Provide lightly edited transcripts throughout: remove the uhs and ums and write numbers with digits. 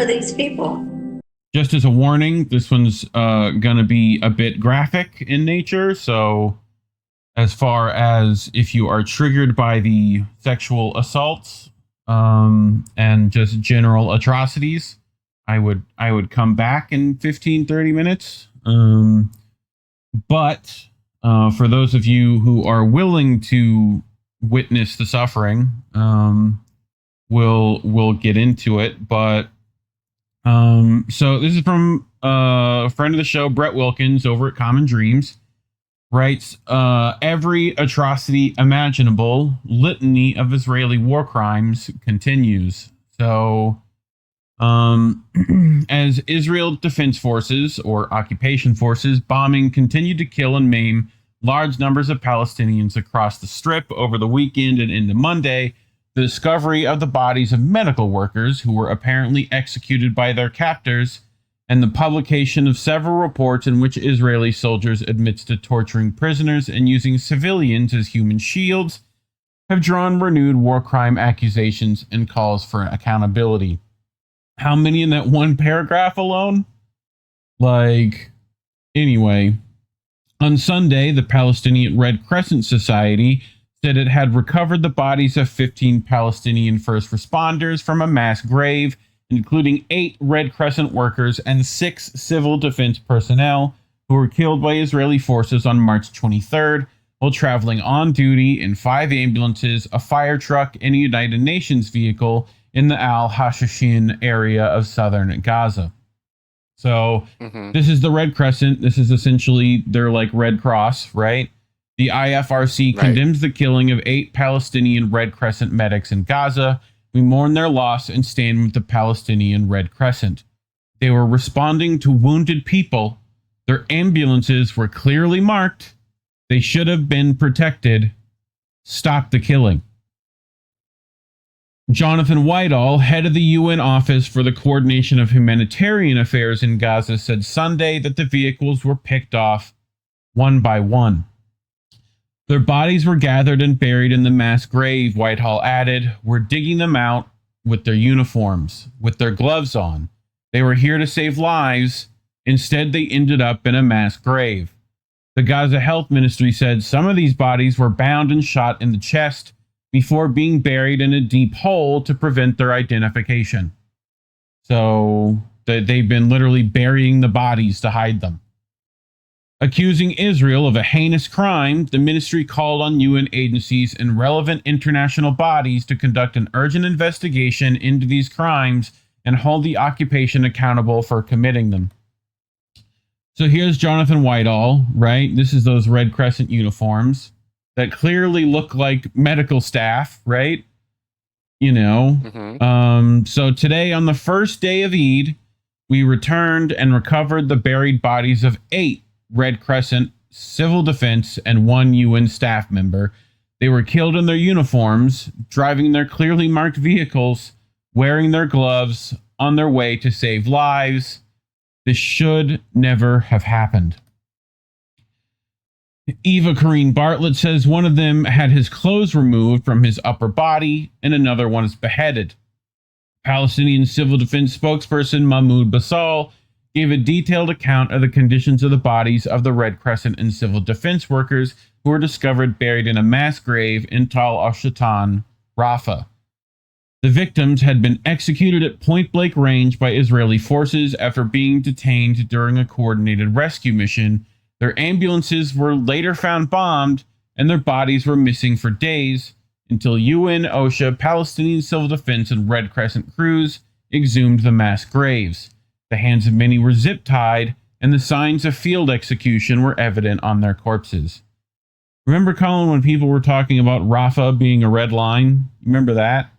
are these people? Just as a warning, this one's going to be a bit graphic in nature. So as far as if you are triggered by the sexual assaults and just general atrocities, I would come back in 15-30 minutes. But for those of you who are willing to witness the suffering, we'll get into it. But so this is from a friend of the show, Brett Wilkins, over at Common Dreams. Writes, every atrocity imaginable, litany of Israeli war crimes continues. So, as Israel Defense Forces, or occupation forces, bombing continued to kill and maim large numbers of Palestinians across the Strip over the weekend and into Monday, the discovery of the bodies of medical workers who were apparently executed by their captors, and the publication of several reports in which Israeli soldiers admits to torturing prisoners and using civilians as human shields, have drawn renewed war crime accusations and calls for accountability. How many in that one paragraph alone? Anyway. On Sunday, the Palestinian Red Crescent Society said it had recovered the bodies of 15 Palestinian first responders from a mass grave, including 8 Red Crescent workers and 6 civil defense personnel who were killed by Israeli forces on March 23rd while traveling on duty in 5 ambulances, a fire truck, and a United Nations vehicle in the Al-Hashashin area of southern Gaza. So This is the Red Crescent. This is essentially their Red Cross, right? The IFRC condemns the killing of 8 Palestinian Red Crescent medics in Gaza. We mourn their loss and stand with the Palestinian Red Crescent. They were responding to wounded people. Their ambulances were clearly marked. They should have been protected. Stop the killing. Jonathan Whitehall, head of the UN Office for the Coordination of Humanitarian Affairs in Gaza, said Sunday that the vehicles were picked off one by one. Their bodies were gathered and buried in the mass grave, Whitehall added. We're digging them out with their uniforms, with their gloves on. They were here to save lives. Instead, they ended up in a mass grave. The Gaza Health Ministry said some of these bodies were bound and shot in the chest before being buried in a deep hole to prevent their identification. So they've been literally burying the bodies to hide them. Accusing Israel of a heinous crime, the ministry called on UN agencies and relevant international bodies to conduct an urgent investigation into these crimes and hold the occupation accountable for committing them. So here's Jonathan Whitehall, right? This is those Red Crescent uniforms that clearly look like medical staff, right? So today, on the first day of Eid, we returned and recovered the buried bodies of 8 Red Crescent, civil defense, and 1 UN staff member. They were killed in their uniforms, driving their clearly marked vehicles, wearing their gloves, on their way to save lives. This should never have happened. Eva Kareen Bartlett says one of them had his clothes removed from his upper body and another one is beheaded. Palestinian civil defense spokesperson Mahmoud Basal gave a detailed account of the conditions of the bodies of the Red Crescent and civil defense workers who were discovered buried in a mass grave in Tal al-Shaitan, Rafah. The victims had been executed at point-blank range by Israeli forces after being detained during a coordinated rescue mission. Their ambulances were later found bombed, and their bodies were missing for days until UN, OSHA, Palestinian Civil Defense, and Red Crescent crews exhumed the mass graves. The hands of many were zip-tied, and the signs of field execution were evident on their corpses. Remember, Collin, when people were talking about Rafah being a red line? Remember that?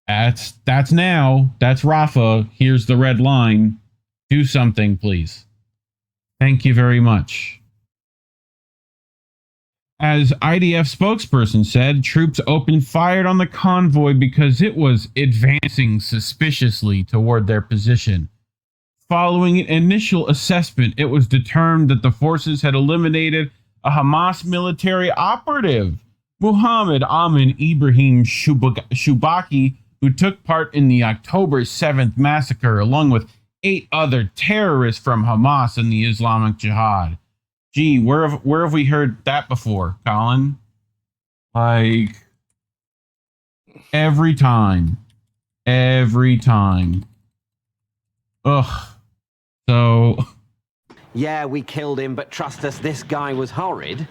That's now. That's Rafah. Here's the red line. Do something, please. Thank you very much. As IDF spokesperson said, troops opened fire on the convoy because it was advancing suspiciously toward their position. Following an initial assessment, it was determined that the forces had eliminated a Hamas military operative, Muhammad Amin Ibrahim Shubaki, who took part in the October 7th massacre, along with 8 other terrorists from Hamas and the Islamic Jihad. Gee, where have we heard that before, Collin? Like, every time. Ugh. So... Yeah, we killed him, but trust us, this guy was horrid.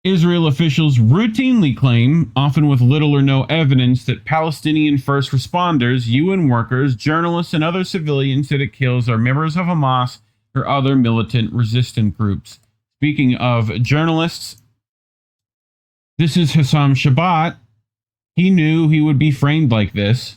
Israel officials routinely claim, often with little or no evidence, that Palestinian first responders, UN workers, journalists, and other civilians that it kills are members of Hamas or other militant resistant groups. Speaking of journalists, this is Hassam Shabbat. He knew he would be framed like this.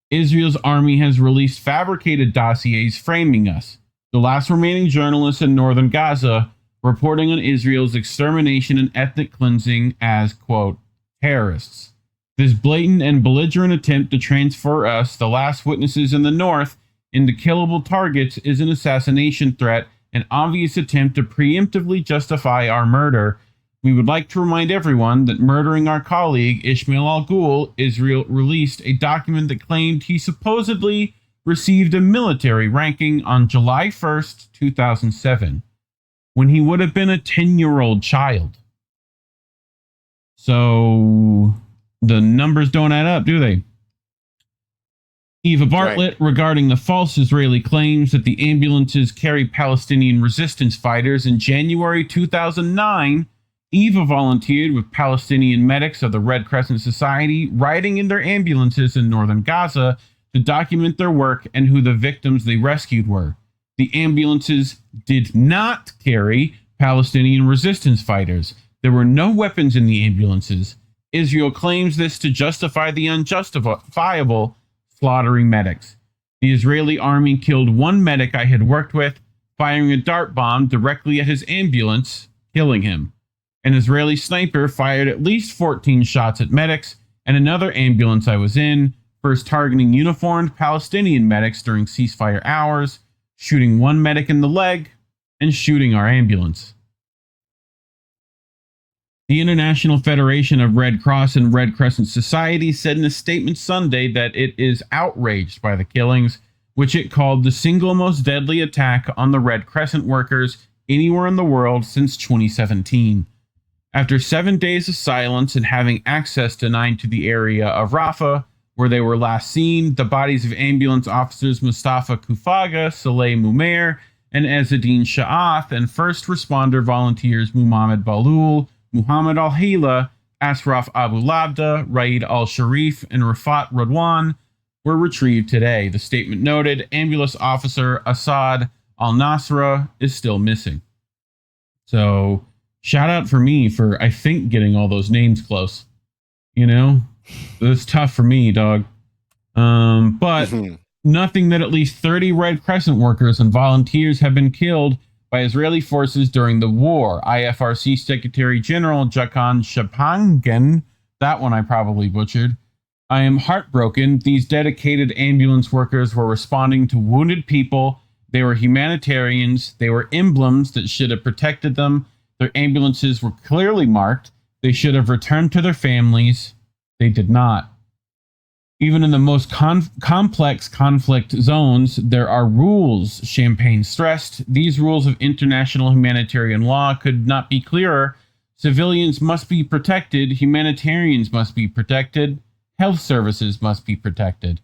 Israel's army has released fabricated dossiers framing us. The last remaining journalists in northern Gaza reporting on Israel's extermination and ethnic cleansing as, quote, terrorists. This blatant and belligerent attempt to transfer us, the last witnesses in the north, into killable targets is an assassination threat, an obvious attempt to preemptively justify our murder. We would like to remind everyone that murdering our colleague, Ismail al-Ghul, Israel released a document that claimed he supposedly received a military ranking on July 1st, 2007, when he would have been a 10-year-old child. So the numbers don't add up, do they? Eva Bartlett, regarding the false Israeli claims that the ambulances carry Palestinian resistance fighters, in January 2009, Eva volunteered with Palestinian medics of the Red Crescent Society, riding in their ambulances in northern Gaza to document their work and who the victims they rescued were. The ambulances did not carry Palestinian resistance fighters. There were no weapons in the ambulances. Israel claims this to justify the unjustifiable, slaughtering medics. The Israeli army killed one medic I had worked with, firing a dart bomb directly at his ambulance, killing him. An Israeli sniper fired at least 14 shots at medics, and another ambulance I was in, first targeting uniformed Palestinian medics during ceasefire hours, shooting one medic in the leg, and shooting our ambulance. The International Federation of Red Cross and Red Crescent Society said in a statement Sunday that it is outraged by the killings, which it called the single most deadly attack on the Red Crescent workers anywhere in the world since 2017. After 7 days of silence and having access denied to the area of Rafah, where they were last seen, the bodies of ambulance officers Mustafa Kufaga, Saleh Mumer, and Ezzedine Sha'ath, and first responder volunteers Muhammad Balul, Muhammad Al-Hila, Asraf Abu Labda, Raid Al-Sharif, and Rafat Radwan were retrieved today. The statement noted ambulance officer Assad Al-Nasra is still missing. So, shout out for me for, I think, getting all those names close. You know? It was tough for me, dog. But nothing that at least 30 Red Crescent workers and volunteers have been killed by Israeli forces during the war. IFRC Secretary General Jakan Shapangan, that one I probably butchered. I am heartbroken. These dedicated ambulance workers were responding to wounded people. They were humanitarians. They were emblems that should have protected them. Their ambulances were clearly marked. They should have returned to their families. They did not. Even in the most complex conflict zones, there are rules, Champagne stressed. These rules of international humanitarian law could not be clearer. Civilians must be protected. Humanitarians must be protected. Health services must be protected.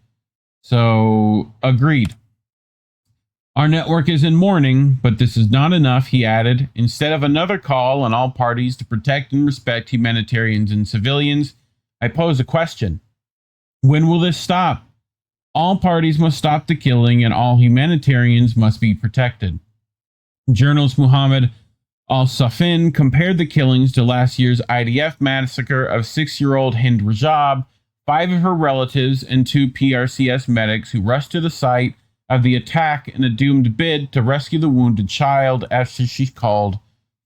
So, agreed. Our network is in mourning, but this is not enough, he added. Instead of another call on all parties to protect and respect humanitarians and civilians, I pose a question. When will this stop? All parties must stop the killing and all humanitarians must be protected. Journalist Muhammad Al-Safin compared the killings to last year's IDF massacre of 6-year-old Hind Rajab, 5 of her relatives, and 2 PRCS medics who rushed to the site of the attack in a doomed bid to rescue the wounded child after she called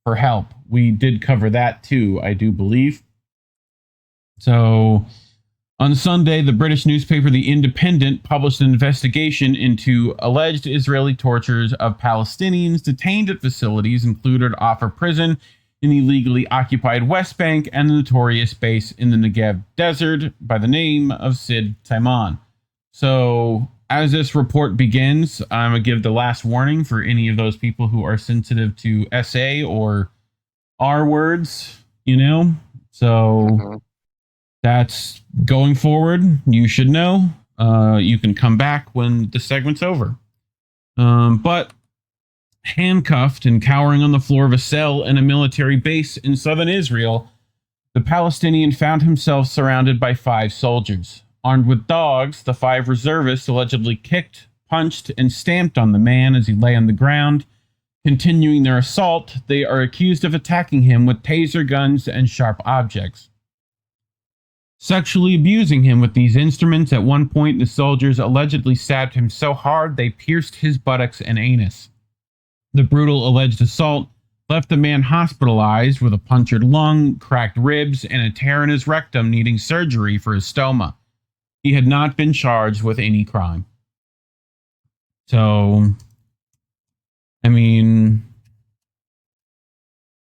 for help. We did cover that too, I do believe. So, on Sunday, the British newspaper The Independent published an investigation into alleged Israeli tortures of Palestinians detained at facilities included Offa Prison in the illegally occupied West Bank and the notorious base in the Negev desert by the name of Sid Taiman. So, as this report begins, I'm going to give the last warning for any of those people who are sensitive to SA or R words, you know? So, that's going forward. You should know. You can come back when the segment's over. But handcuffed and cowering on the floor of a cell in a military base in southern Israel, the Palestinian found himself surrounded by 5 soldiers. Armed with dogs, the 5 reservists allegedly kicked, punched, and stamped on the man as he lay on the ground. Continuing their assault, they are accused of attacking him with taser guns and sharp objects. Sexually abusing him with these instruments, at one point the soldiers allegedly stabbed him so hard they pierced his buttocks and anus. The brutal alleged assault left the man hospitalized with a punctured lung, cracked ribs, and a tear in his rectum needing surgery for his stoma. He had not been charged with any crime. So, I mean,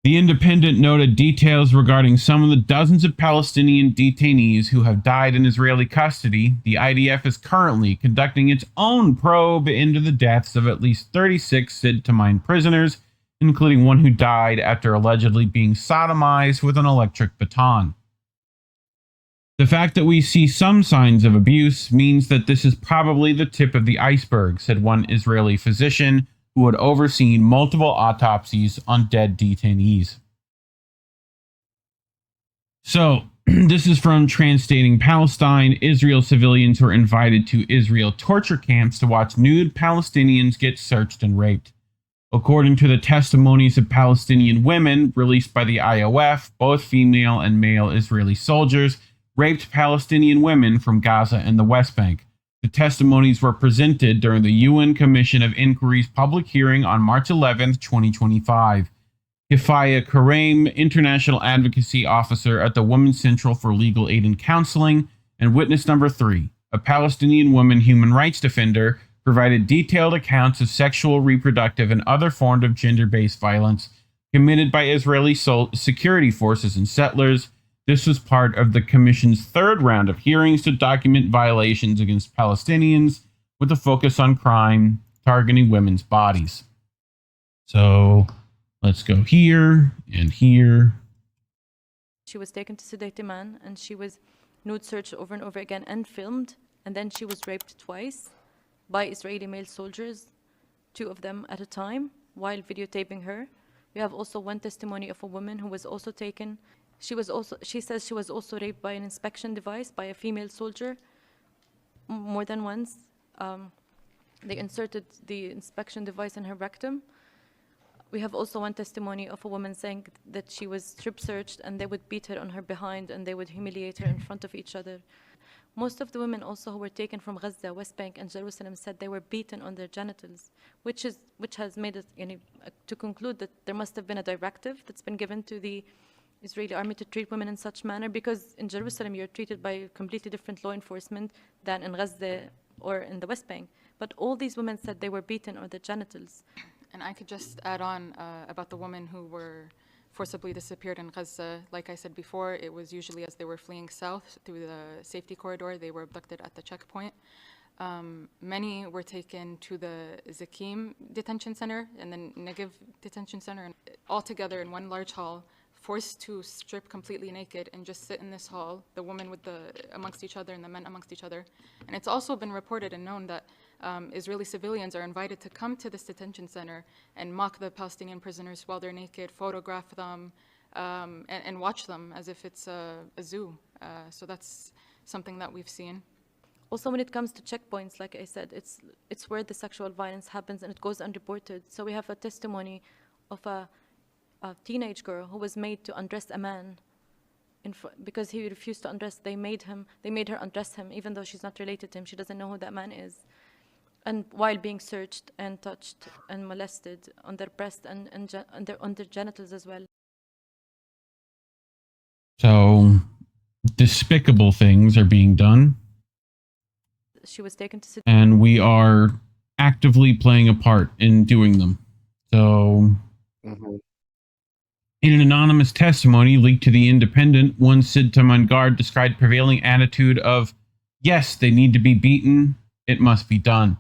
The Independent noted details regarding some of the dozens of Palestinian detainees who have died in Israeli custody. The IDF is currently conducting its own probe into the deaths of at least 36 Sid Taiman prisoners, including one who died after allegedly being sodomized with an electric baton. The fact that we see some signs of abuse means that this is probably the tip of the iceberg, said one Israeli physician who had overseen multiple autopsies on dead detainees. So, this is from Translating Palestine. Israel civilians were invited to Israel torture camps to watch nude Palestinians get searched and raped. According to the testimonies of Palestinian women released by the IOF, both female and male Israeli soldiers raped Palestinian women from Gaza and the West Bank. The testimonies were presented during the UN Commission of Inquiry's public hearing on March 11, 2025. Kifaya Kareem, International Advocacy Officer at the Women's Central for Legal Aid and Counseling, and witness number 3, a Palestinian woman human rights defender, provided detailed accounts of sexual, reproductive, and other forms of gender-based violence committed by Israeli security forces and settlers. This was part of the Commission's 3rd round of hearings to document violations against Palestinians with a focus on crime targeting women's bodies. So let's go here and here. She was taken to Sid Taiman and she was nude searched over and over again and filmed, and then she was raped twice by Israeli male soldiers, 2 of them at a time, while videotaping her. We have also one testimony of a woman who was also taken. She says she was also raped by an inspection device by a female soldier more than once. They inserted the inspection device in her rectum. We have also one testimony of a woman saying that she was strip searched and they would beat her on her behind and they would humiliate her in front of each other. Most of the women also who were taken from Gaza, West Bank, and Jerusalem said they were beaten on their genitals, which has made it to conclude that there must have been a directive that's been given to the Israeli army to treat women in such manner, because in Jerusalem you're treated by completely different law enforcement than in Gaza or in the West Bank. But all these women said they were beaten on their genitals. And I could just add on about the women who were forcibly disappeared in Gaza. Like I said before, it was usually as they were fleeing south through the safety corridor, they were abducted at the checkpoint. Many were taken to the Zakim detention center and the Negev detention center, and all together in one large hall, forced to strip completely naked and just sit in this hall, the women amongst each other and the men amongst each other. And it's also been reported and known that Israeli civilians are invited to come to this detention center and mock the Palestinian prisoners while they're naked, photograph them, and watch them as if it's a zoo. So that's something that we've seen. Also, when it comes to checkpoints, like I said, it's where the sexual violence happens and it goes unreported. So we have a testimony of a teenage girl who was made to undress a man because he refused to undress. They made her undress him, even though she's not related to him. She doesn't know who that man is. And while being searched and touched and molested on their breast and on their genitals as well. So despicable things are being done. She was taken to and we are actively playing a part in doing them. So In an anonymous testimony leaked to The Independent, one Sid Taman guard described prevailing attitude of, "Yes, they need to be beaten. It must be done.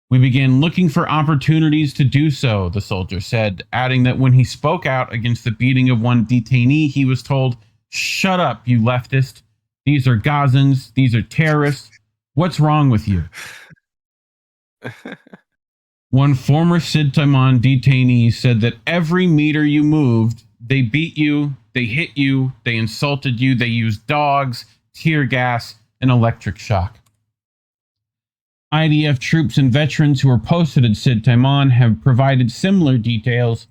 We began looking for opportunities to do so," the soldier said, adding that when he spoke out against the beating of one detainee, he was told, "Shut up, you leftist. These are Gazans. These are terrorists. What's wrong with you?" One former Sid Taman detainee said that every meter you moved, they beat you, they hit you, they insulted you, they used dogs, tear gas, and electric shock. IDF troops and veterans who were posted at Sid Taman have provided similar details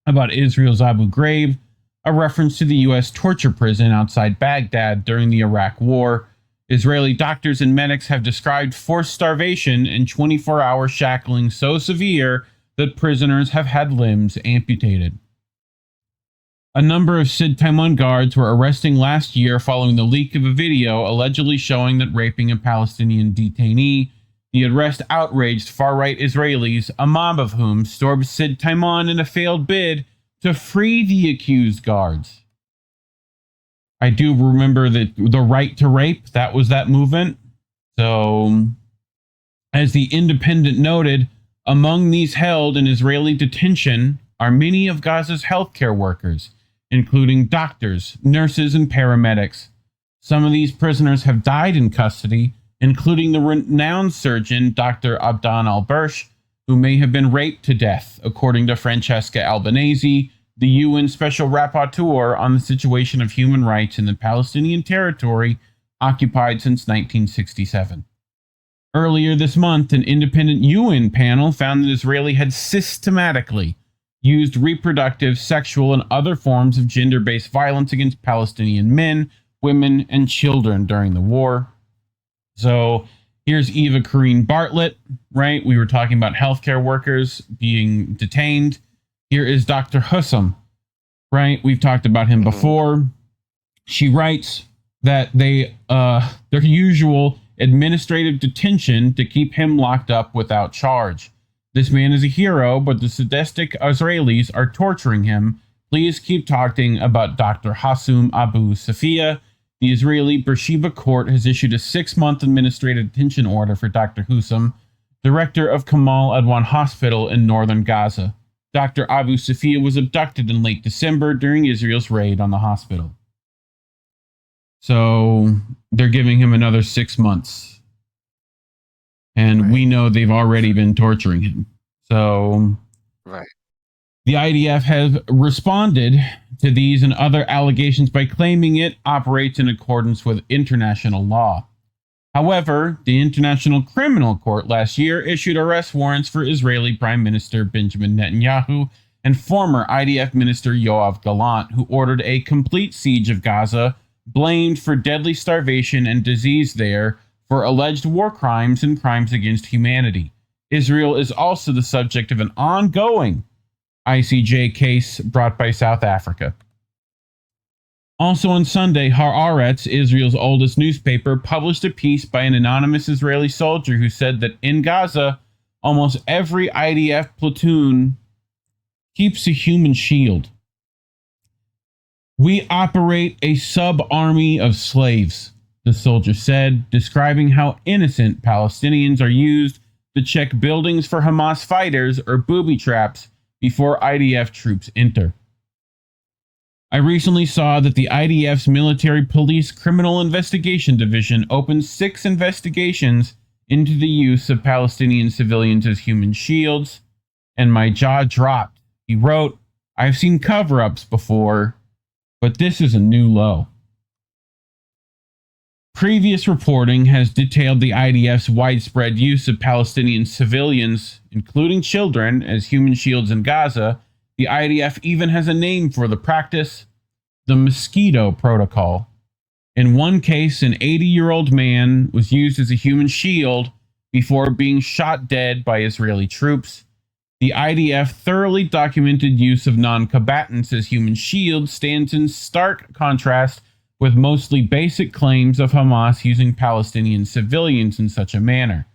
about Israel's Abu Ghraib, a reference to the U.S. torture prison outside Baghdad during the Iraq War. Israeli doctors and medics have described forced starvation and 24-hour shackling so severe that prisoners have had limbs amputated. A number of Sid Taman guards were arrested last year following the leak of a video allegedly showing that raping a Palestinian detainee. The arrest outraged far-right Israelis, a mob of whom stormed Sid Taman in a failed bid to free the accused guards. I do remember that the right to rape, that was that movement. So, as The Independent noted, among these held in Israeli detention are many of Gaza's healthcare workers, including doctors, nurses, and paramedics. Some of these prisoners have died in custody, including the renowned surgeon Dr. Abdan al-Bursh, who may have been raped to death, according to Francesca Albanese, the UN Special Rapporteur on the situation of human rights in the Palestinian territory occupied since 1967. Earlier this month, an independent UN panel found that Israel had systematically used reproductive, sexual, and other forms of gender-based violence against Palestinian men, women, and children during the war. So here's Eva Karine Bartlett, right? We were talking about healthcare workers being detained. Here is Dr. Hussam, right? We've talked about him before. She writes that their usual administrative detention to keep him locked up without charge. This man is a hero, but the sadistic Israelis are torturing him. Please keep talking about Dr. Hassum Abu Safia. The Israeli Beersheba court has issued a 6-month administrative detention order for Dr. Hussam, director of Kamal Adwan Hospital in northern Gaza. Dr. Abu Safia was abducted in late December during Israel's raid on the hospital. So they're giving him another 6 months. And we know they've already been torturing him. So the IDF has responded to these and other allegations by claiming it operates in accordance with international law. However, the International Criminal Court last year issued arrest warrants for Israeli Prime Minister Benjamin Netanyahu and former IDF Minister Yoav Gallant, who ordered a complete siege of Gaza, blamed for deadly starvation and disease there for alleged war crimes and crimes against humanity. Israel is also the subject of an ongoing ICJ case brought by South Africa. Also on Sunday, Haaretz, Israel's oldest newspaper, published a piece by an anonymous Israeli soldier who said that in Gaza, almost every IDF platoon keeps a human shield. "We operate a sub-army of slaves," the soldier said, describing how innocent Palestinians are used to check buildings for Hamas fighters or booby traps before IDF troops enter. "I recently saw that the IDF's Military Police Criminal Investigation Division opened 6 investigations into the use of Palestinian civilians as human shields, and my jaw dropped." He wrote, "I've seen cover-ups before, but this is a new low." Previous reporting has detailed the IDF's widespread use of Palestinian civilians, including children, as human shields in Gaza. The IDF even has a name for the practice: the Mosquito Protocol. In one case, an 80-year-old man was used as a human shield before being shot dead by Israeli troops. The IDF thoroughly documented use of non-combatants as human shields stands in stark contrast with mostly basic claims of Hamas using Palestinian civilians in such a manner.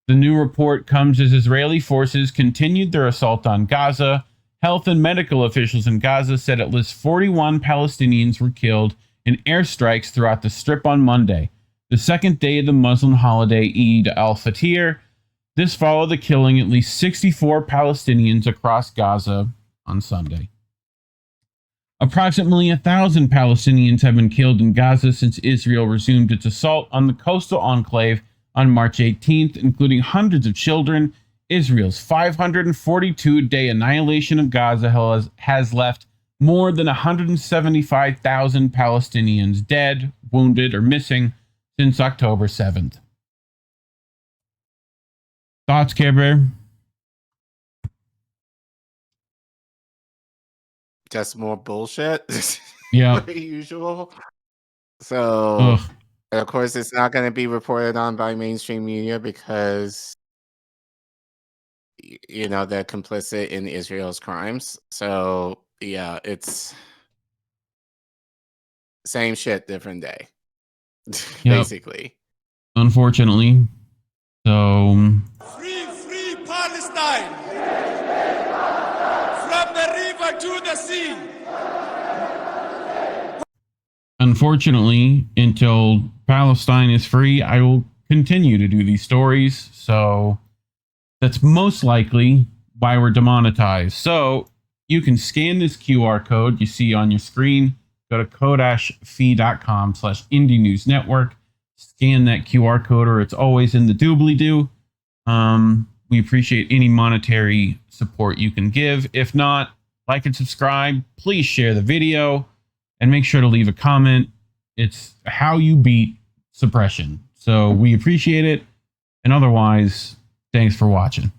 The new report comes as Israeli forces continued their assault on Gaza, Health and medical officials in Gaza said at least 41 Palestinians were killed in airstrikes throughout the Strip on Monday, the second day of the Muslim holiday Eid al-Fitr. This followed the killing at least 64 Palestinians across Gaza on Sunday. Approximately 1,000 Palestinians have been killed in Gaza since Israel resumed its assault on the coastal enclave on March 18th, including hundreds of children. Israel's 542-day annihilation of Gaza has left more than 175,000 Palestinians dead, wounded, or missing since October 7th. Thoughts, Care Bear? Just more bullshit. Yeah. Like usual. So, Ugh. of course, it's not going to be reported on by mainstream media because, you know, they're complicit in Israel's crimes. So, yeah, it's same shit, different day. Yep. Basically. Unfortunately. So, Free Palestine! From the river to the sea! unfortunately, until Palestine is free, I will continue to do these stories. So that's most likely why we're demonetized. So you can scan this QR code you see on your screen. Go to ko-fi.com/indienewsnetwork. Scan that QR code, or it's always in the doobly-doo. We appreciate any monetary support you can give. If not, like and subscribe. Please share the video and make sure to leave a comment. It's how you beat suppression. So we appreciate it. And otherwise, thanks for watching.